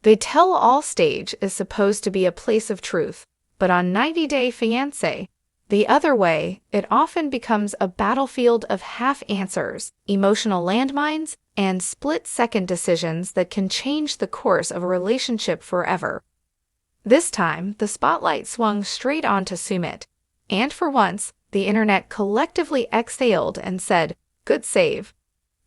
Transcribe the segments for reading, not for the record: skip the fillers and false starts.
The tell-all stage is supposed to be a place of truth, but on 90 Day Fiance, the other way, it often becomes a battlefield of half-answers, emotional landmines, and split-second decisions that can change the course of a relationship forever. This time, the spotlight swung straight onto Sumit, and for once, the internet collectively exhaled and said, "Good save."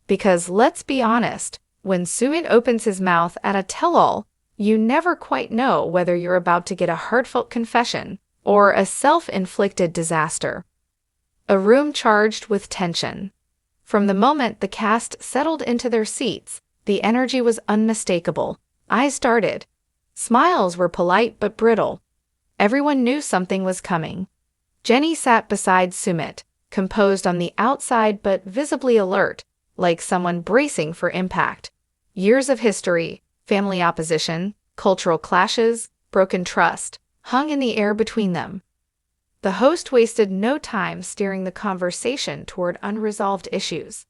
Because let's be honest, when Sumit opens his mouth at a tell-all, you never quite know whether you're about to get a heartfelt confession or a self-inflicted disaster. A room charged with tension. From the moment the cast settled into their seats, the energy was unmistakable. Eyes darted. Smiles were polite but brittle. Everyone knew something was coming. Jenny sat beside Sumit, composed on the outside but visibly alert, like someone bracing for impact. Years of history, family opposition, cultural clashes, broken trust, hung in the air between them. The host wasted no time steering the conversation toward unresolved issues.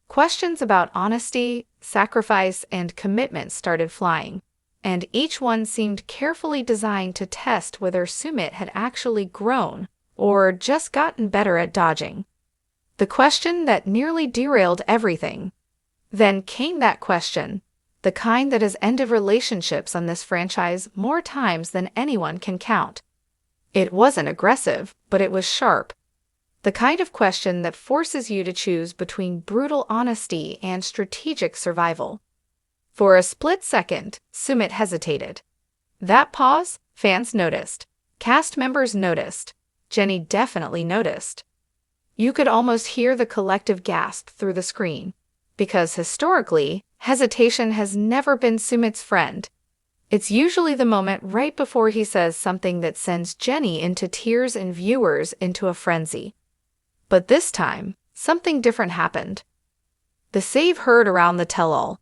Questions about honesty, sacrifice, and commitment started flying, and each one seemed carefully designed to test whether Sumit had actually grown or just gotten better at dodging. The question that nearly derailed everything. Then came that question, the kind that has ended relationships on this franchise more times than anyone can count. It wasn't aggressive, but it was sharp. The kind of question that forces you to choose between brutal honesty and strategic survival. For a split second, Sumit hesitated. That pause, fans noticed. Cast members noticed. Jenny definitely noticed. You could almost hear the collective gasp through the screen. Because historically, hesitation has never been Sumit's friend. It's usually the moment right before he says something that sends Jenny into tears and viewers into a frenzy. But this time, something different happened. The save heard around the tell-all.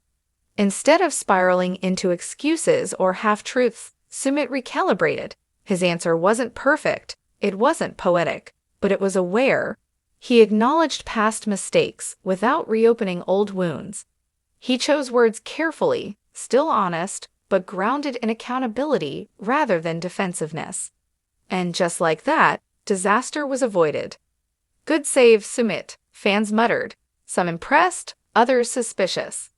Instead of spiraling into excuses or half-truths, Sumit recalibrated. His answer wasn't perfect, it wasn't poetic, but it was aware. He acknowledged past mistakes without reopening old wounds. He chose words carefully, still honest, but grounded in accountability rather than defensiveness. And just like that, disaster was avoided. Good save, Sumit, fans muttered, some impressed, others suspicious.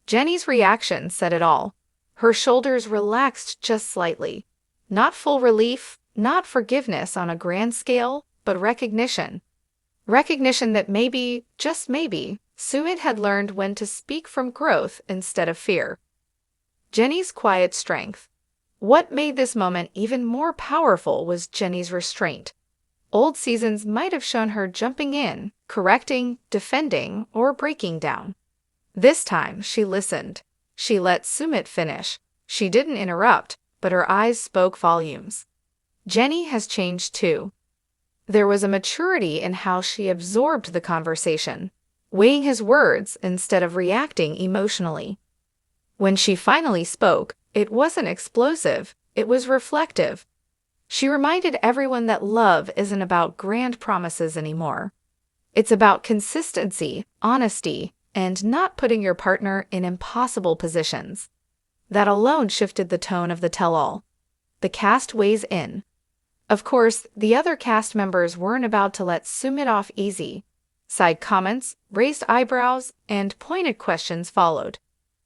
Jenny's reaction said it all. Her shoulders relaxed just slightly. Not full relief, not forgiveness on a grand scale, but recognition. Recognition that maybe, just maybe, Sumit had learned when to speak from growth instead of fear. Jenny's quiet strength. What made this moment even more powerful was Jenny's restraint. Old seasons might have shown her jumping in, correcting, defending, or breaking down. This time, she listened. She let Sumit finish. She didn't interrupt, but her eyes spoke volumes. Jenny has changed too. There was a maturity in how she absorbed the conversation, weighing his words instead of reacting emotionally. When she finally spoke, it wasn't explosive, it was reflective. She reminded everyone that love isn't about grand promises anymore. It's about consistency, honesty, and not putting your partner in impossible positions. That alone shifted the tone of the tell-all. The cast weighs in. Of course, the other cast members weren't about to let Sumit off easy. Side comments, raised eyebrows, and pointed questions followed.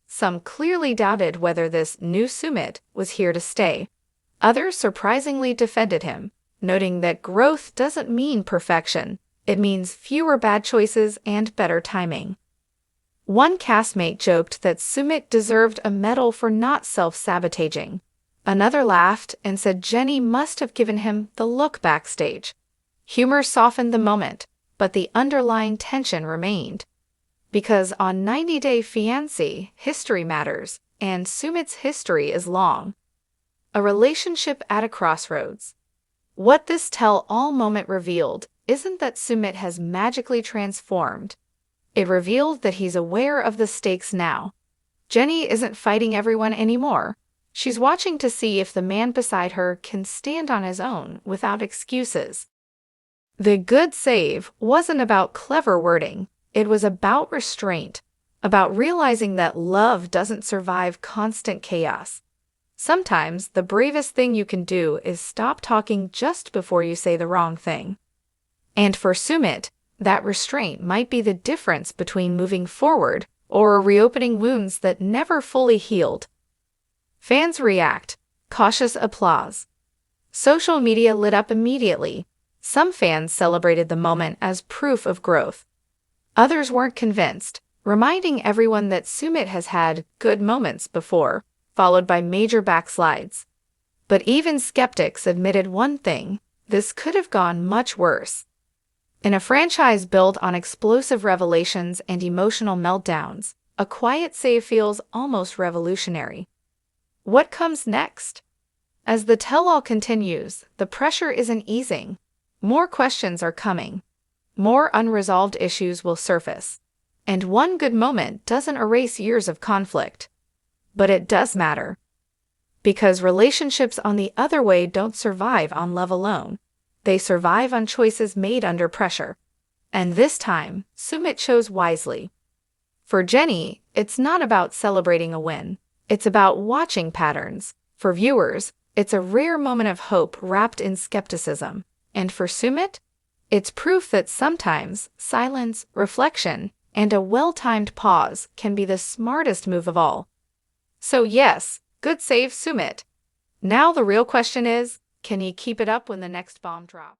Some clearly doubted whether this new Sumit was here to stay. Others surprisingly defended him, noting that growth doesn't mean perfection. It means fewer bad choices and better timing. One castmate joked that Sumit deserved a medal for not self-sabotaging. Another laughed and said Jenny must have given him the look backstage. Humor softened the moment, but the underlying tension remained. Because on 90 Day Fiance, history matters, and Sumit's history is long. A relationship at a crossroads. What this tell-all moment revealed isn't that Sumit has magically transformed. It revealed that he's aware of the stakes now. Jenny isn't fighting everyone anymore. She's watching to see if the man beside her can stand on his own without excuses. The good save wasn't about clever wording. It was about restraint. about realizing that love doesn't survive constant chaos. Sometimes the bravest thing you can do is stop talking just before you say the wrong thing. And for Sumit, that restraint might be the difference between moving forward or reopening wounds that never fully healed. Fans react. Cautious applause. Social media lit up immediately. Some fans celebrated the moment as proof of growth. Others weren't convinced, reminding everyone that Sumit has had good moments before, followed by major backslides. But even skeptics admitted one thing: this could have gone much worse. In a franchise built on explosive revelations and emotional meltdowns, a quiet save feels almost revolutionary. What comes next? As the tell-all continues, the pressure isn't easing. More questions are coming. More unresolved issues will surface. And one good moment doesn't erase years of conflict. But it does matter. Because relationships on the other way don't survive on love alone. They survive on choices made under pressure. And this time, Sumit chose wisely. For Jenny, it's not about celebrating a win. It's about watching patterns. For viewers, it's a rare moment of hope wrapped in skepticism. And for Sumit, it's proof that sometimes silence, reflection, and a well-timed pause can be the smartest move of all. So yes, good save, Sumit. Now the real question is, can he keep it up when the next bomb drops?